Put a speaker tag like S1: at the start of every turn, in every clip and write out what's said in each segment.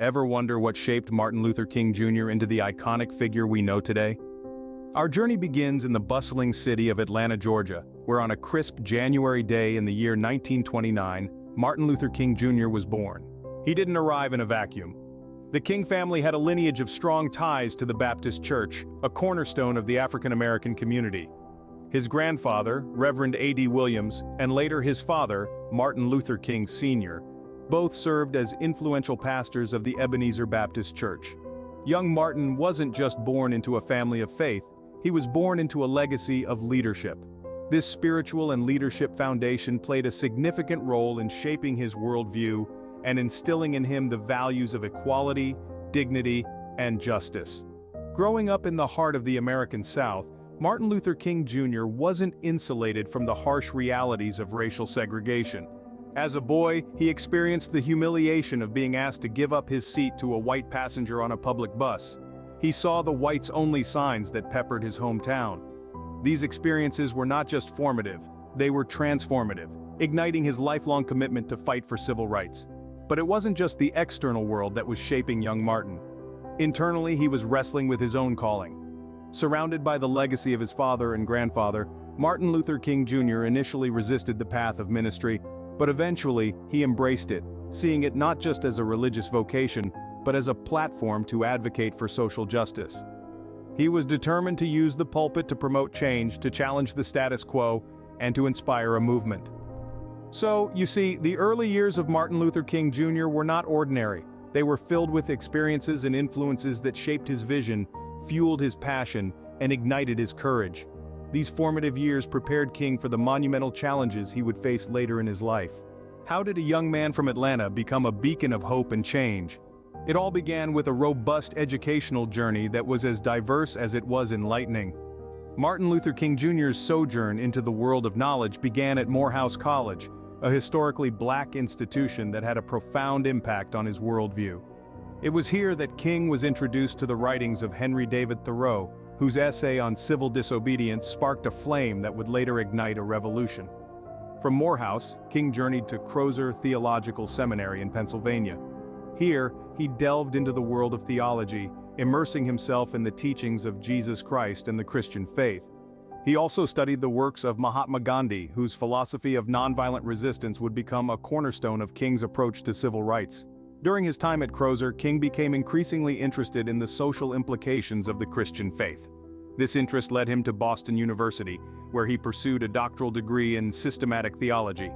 S1: Ever wonder what shaped Martin Luther King Jr. into the iconic figure we know today? Our journey begins in the bustling city of Atlanta, Georgia, where on a crisp January day in the year 1929, Martin Luther King Jr. was born. He didn't arrive in a vacuum. The King family had a lineage of strong ties to the Baptist Church, a cornerstone of the African American community. His grandfather, Reverend A.D. Williams, and later his father, Martin Luther King Sr., both served as influential pastors of the Ebenezer Baptist Church. Young Martin wasn't just born into a family of faith, he was born into a legacy of leadership. This spiritual and leadership foundation played a significant role in shaping his worldview and instilling in him the values of equality, dignity, and justice. Growing up in the heart of the American South, Martin Luther King Jr. wasn't insulated from the harsh realities of racial segregation. As a boy, he experienced the humiliation of being asked to give up his seat to a white passenger on a public bus. He saw the whites-only signs that peppered his hometown. These experiences were not just formative, they were transformative, igniting his lifelong commitment to fight for civil rights. But it wasn't just the external world that was shaping young Martin. Internally, he was wrestling with his own calling. Surrounded by the legacy of his father and grandfather, Martin Luther King Jr. initially resisted the path of ministry, but eventually, he embraced it, seeing it not just as a religious vocation, but as a platform to advocate for social justice. He was determined to use the pulpit to promote change, to challenge the status quo, and to inspire a movement. So, you see, the early years of Martin Luther King Jr. were not ordinary. They were filled with experiences and influences that shaped his vision, fueled his passion, and ignited his courage. These formative years prepared King for the monumental challenges he would face later in his life. How did a young man from Atlanta become a beacon of hope and change? It all began with a robust educational journey that was as diverse as it was enlightening. Martin Luther King Jr.'s sojourn into the world of knowledge began at Morehouse College, a historically black institution that had a profound impact on his worldview. It was here that King was introduced to the writings of Henry David Thoreau, whose essay on civil disobedience sparked a flame that would later ignite a revolution. From Morehouse, King journeyed to Crozer Theological Seminary in Pennsylvania. Here, he delved into the world of theology, immersing himself in the teachings of Jesus Christ and the Christian faith. He also studied the works of Mahatma Gandhi, whose philosophy of nonviolent resistance would become a cornerstone of King's approach to civil rights. During his time at Crozer, King became increasingly interested in the social implications of the Christian faith. This interest led him to Boston University, where he pursued a doctoral degree in systematic theology.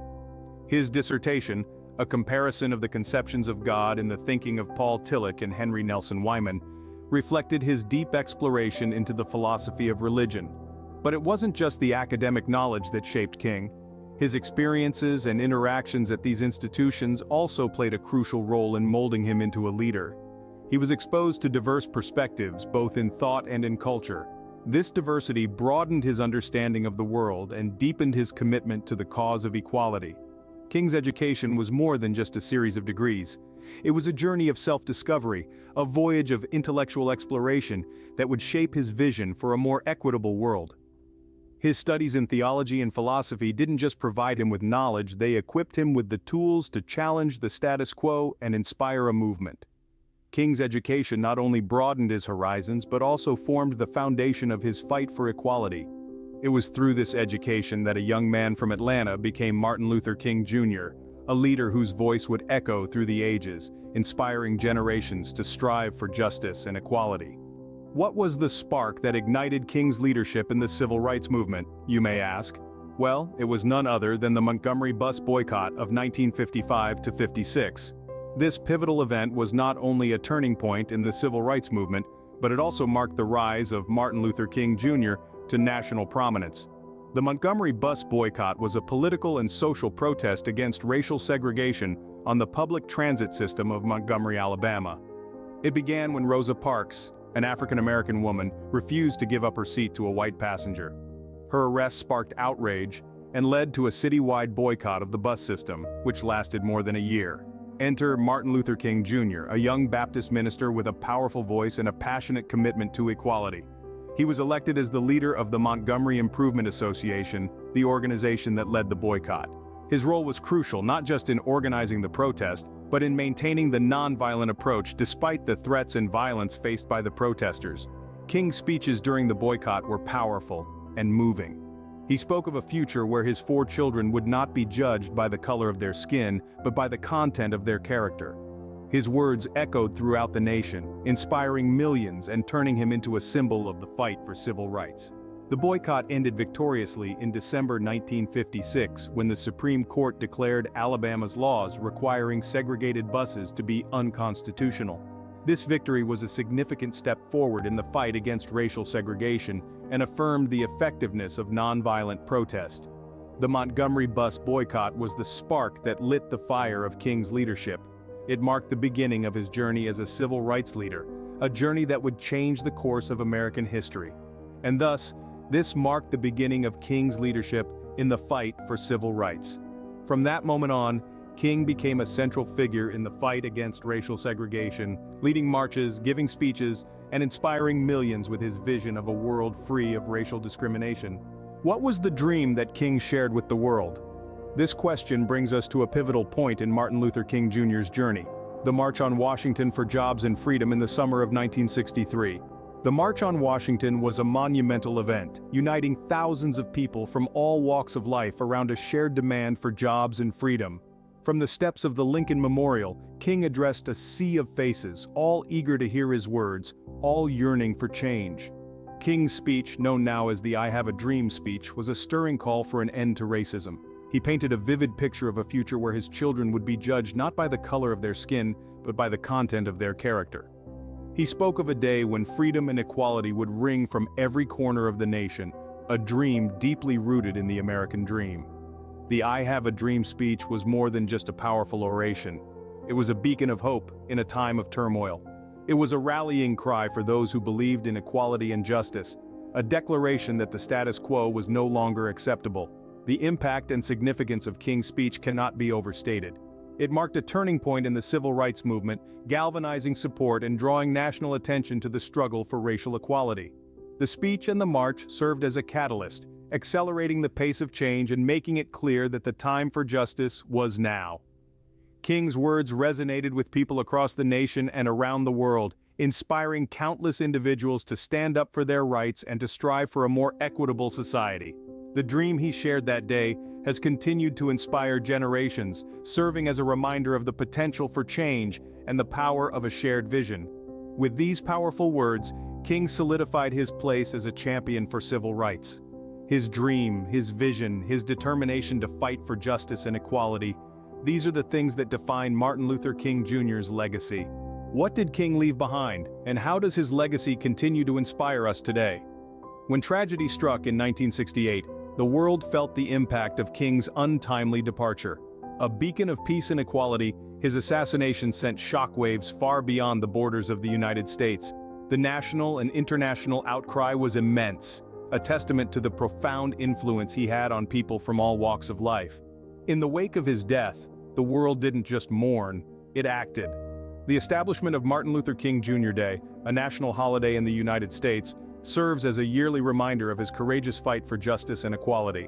S1: His dissertation, A Comparison of the Conceptions of God in the Thinking of Paul Tillich and Henry Nelson Wyman, reflected his deep exploration into the philosophy of religion. But it wasn't just the academic knowledge that shaped King. His experiences and interactions at these institutions also played a crucial role in molding him into a leader. He was exposed to diverse perspectives, both in thought and in culture. This diversity broadened his understanding of the world and deepened his commitment to the cause of equality. King's education was more than just a series of degrees. It was a journey of self-discovery, a voyage of intellectual exploration that would shape his vision for a more equitable world. His studies in theology and philosophy didn't just provide him with knowledge, they equipped him with the tools to challenge the status quo and inspire a movement. King's education not only broadened his horizons but also formed the foundation of his fight for equality. It was through this education that a young man from Atlanta became Martin Luther King Jr., a leader whose voice would echo through the ages, inspiring generations to strive for justice and equality. What was the spark that ignited King's leadership in the civil rights movement, you may ask? Well, it was none other than the Montgomery Bus Boycott of 1955 to 56. This pivotal event was not only a turning point in the civil rights movement, but it also marked the rise of Martin Luther King Jr. to national prominence. The Montgomery Bus Boycott was a political and social protest against racial segregation on the public transit system of Montgomery, Alabama. It began when Rosa Parks, an African-American woman, refused to give up her seat to a white passenger. Her arrest sparked outrage and led to a citywide boycott of the bus system, which lasted more than a year. Enter Martin Luther King Jr., a young Baptist minister with a powerful voice and a passionate commitment to equality. He was elected as the leader of the Montgomery Improvement Association, the organization that led the boycott. His role was crucial not just in organizing the protest, but in maintaining the nonviolent approach despite the threats and violence faced by the protesters. King's speeches during the boycott were powerful and moving. He spoke of a future where his 4 children would not be judged by the color of their skin, but by the content of their character. His words echoed throughout the nation, inspiring millions and turning him into a symbol of the fight for civil rights. The boycott ended victoriously in December 1956 when the Supreme Court declared Alabama's laws requiring segregated buses to be unconstitutional. This victory was a significant step forward in the fight against racial segregation and affirmed the effectiveness of nonviolent protest. The Montgomery Bus Boycott was the spark that lit the fire of King's leadership. It marked the beginning of his journey as a civil rights leader, a journey that would change the course of American history. And thus, this marked the beginning of King's leadership in the fight for civil rights. From that moment on, King became a central figure in the fight against racial segregation, leading marches, giving speeches, and inspiring millions with his vision of a world free of racial discrimination. What was the dream that King shared with the world? This question brings us to a pivotal point in Martin Luther King Jr.'s journey: the March on Washington for Jobs and Freedom in the summer of 1963. The March on Washington was a monumental event, uniting thousands of people from all walks of life around a shared demand for jobs and freedom. From the steps of the Lincoln Memorial, King addressed a sea of faces, all eager to hear his words, all yearning for change. King's speech, known now as the "I Have a Dream" speech, was a stirring call for an end to racism. He painted a vivid picture of a future where his children would be judged not by the color of their skin, but by the content of their character. He spoke of a day when freedom and equality would ring from every corner of the nation, a dream deeply rooted in the American dream. The "I Have a Dream" speech was more than just a powerful oration. It was a beacon of hope in a time of turmoil. It was a rallying cry for those who believed in equality and justice, a declaration that the status quo was no longer acceptable. The impact and significance of King's speech cannot be overstated. It marked a turning point in the civil rights movement, galvanizing support and drawing national attention to the struggle for racial equality. The speech and the march served as a catalyst, accelerating the pace of change and making it clear that the time for justice was now. King's words resonated with people across the nation and around the world, inspiring countless individuals to stand up for their rights and to strive for a more equitable society. The dream he shared that day has continued to inspire generations, serving as a reminder of the potential for change and the power of a shared vision. With these powerful words, King solidified his place as a champion for civil rights. His dream, his vision, his determination to fight for justice and equality, these are the things that define Martin Luther King Jr.'s legacy. What did King leave behind, and how does his legacy continue to inspire us today? When tragedy struck in 1968, the world felt the impact of King's untimely departure. A beacon of peace and equality, his assassination sent shockwaves far beyond the borders of the United States. The national and international outcry was immense, a testament to the profound influence he had on people from all walks of life. In the wake of his death, the world didn't just mourn, it acted. The establishment of Martin Luther King Jr. Day, a national holiday in the United States, serves as a yearly reminder of his courageous fight for justice and equality.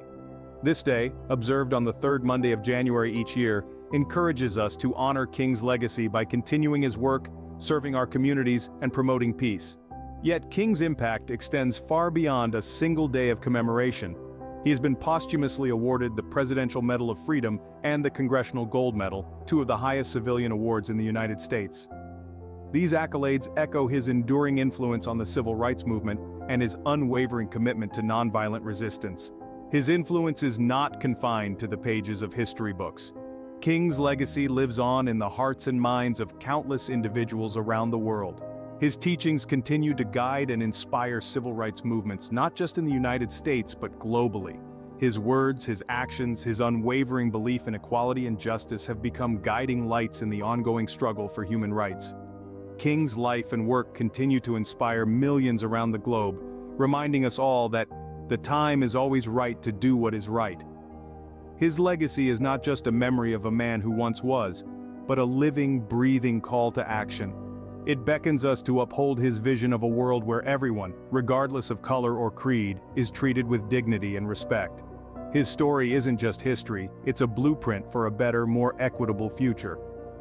S1: This day, observed on the third Monday of January each year, encourages us to honor King's legacy by continuing his work, serving our communities, and promoting peace. Yet King's impact extends far beyond a single day of commemoration. He has been posthumously awarded the Presidential Medal of Freedom and the Congressional Gold Medal, two of the highest civilian awards in the United States. These accolades echo his enduring influence on the civil rights movement and his unwavering commitment to nonviolent resistance. His influence is not confined to the pages of history books. King's legacy lives on in the hearts and minds of countless individuals around the world. His teachings continue to guide and inspire civil rights movements not just in the United States but globally. His words, his actions, his unwavering belief in equality and justice have become guiding lights in the ongoing struggle for human rights. King's life and work continue to inspire millions around the globe, reminding us all that the time is always right to do what is right. His legacy is not just a memory of a man who once was, but a living, breathing call to action. It beckons us to uphold his vision of a world where everyone, regardless of color or creed, is treated with dignity and respect. His story isn't just history, it's a blueprint for a better, more equitable future.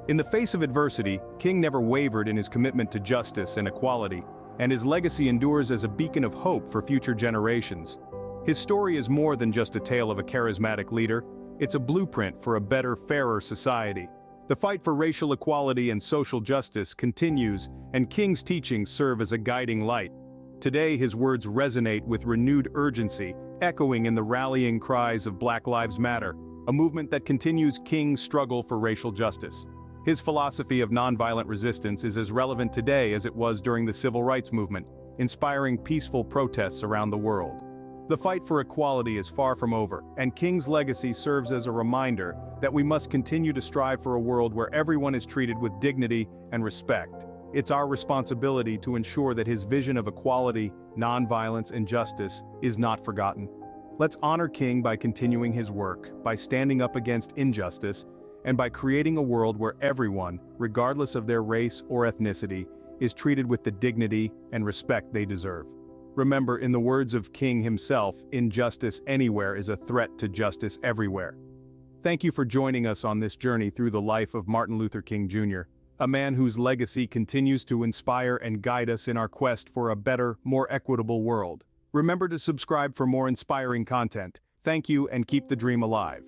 S1: In the face of adversity, King never wavered in his commitment to justice and equality, and his legacy endures as a beacon of hope for future generations. His story is more than just a tale of a charismatic leader, it's a blueprint for a better, fairer society. The fight for racial equality and social justice continues, and King's teachings serve as a guiding light. Today his words resonate with renewed urgency, echoing in the rallying cries of Black Lives Matter, a movement that continues King's struggle for racial justice. His philosophy of nonviolent resistance is as relevant today as it was during the Civil Rights Movement, inspiring peaceful protests around the world. The fight for equality is far from over, and King's legacy serves as a reminder that we must continue to strive for a world where everyone is treated with dignity and respect. It's our responsibility to ensure that his vision of equality, nonviolence, and justice is not forgotten. Let's honor King by continuing his work, by standing up against injustice, and by creating a world where everyone, regardless of their race or ethnicity, is treated with the dignity and respect they deserve. Remember, in the words of King himself, injustice anywhere is a threat to justice everywhere. Thank you for joining us on this journey through the life of Martin Luther King Jr., a man whose legacy continues to inspire and guide us in our quest for a better, more equitable world. Remember to subscribe for more inspiring content. Thank you, and keep the dream alive.